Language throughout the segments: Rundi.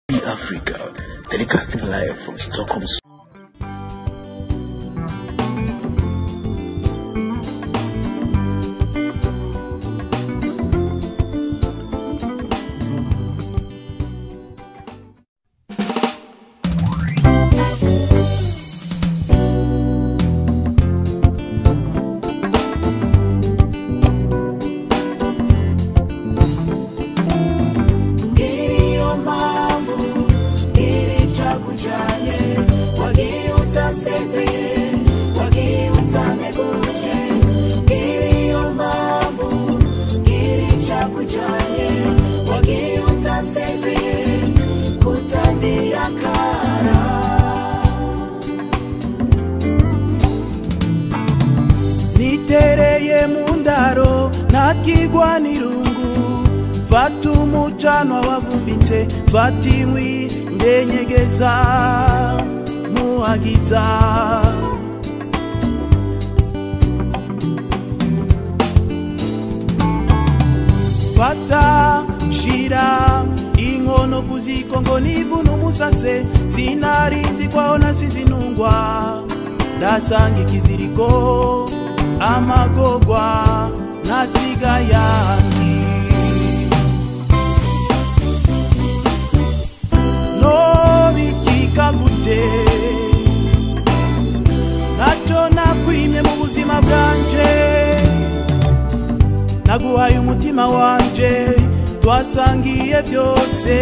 Africa, telecasting live from Stockholm. Nitereye mundaro nakigwa nirungu fatu mucano wavumbitse fatimwi ndenyegeza muhagiza fata shira inkono kuziko ngo nivuna umusase sinarinzi kwaona sizinungwa ndasanga ikiziriko amagogwa nasiga yangi no bikika gute nacho nakwimye mu buzima bwanje naguhaye umutima wanje twasangiye byose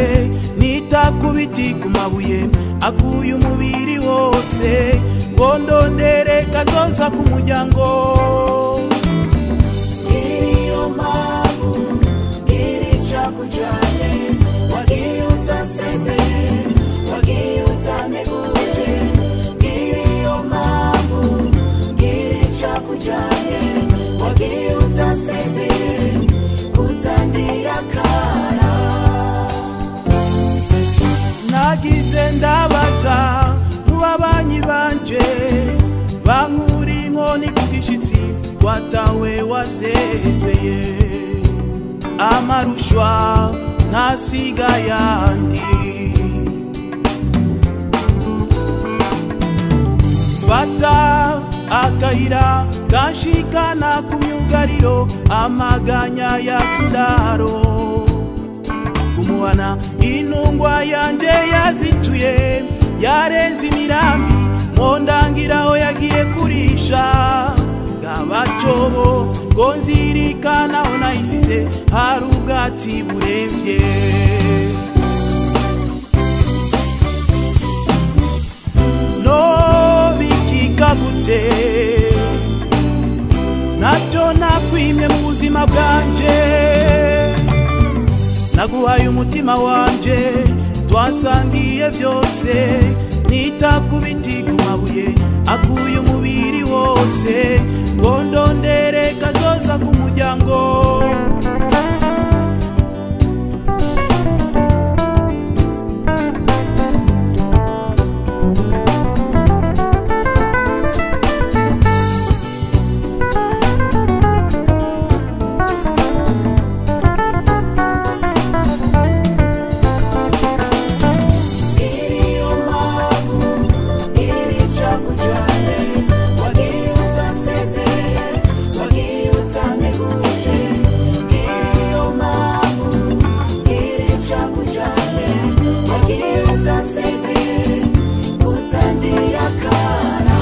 nitakubiti ku mabuye akuye umubiri wose ngo ndondere kazoza ku muryango iriyo mpamvu irica kujyane wagiye utasezeye wagiye utaneguje iriyo mpamvu irica kujyane wagiye utasezeye kutandiyakara nagize ndabaza mubabanyi banje bankuri inkoni ku gishitsi watawe wasezeye amarushwa ntasiga yandi bata akayira gashikana ku myugariro amaganya ya kindaro kumuhana inungwa yanje yazituye yarenze imirambi mondangiraho yagiye kurisha gabacobo ngo nzirikanaho nayisize hari ubwatsi buremvye no bikika gute naco nakwimye mu buzima bwanje naguhaye umutima wanje twasangiye byose nitakubiti ku mabuye akuye umubiri wose ngo ndondere kazoza ku muryango kutandiyakara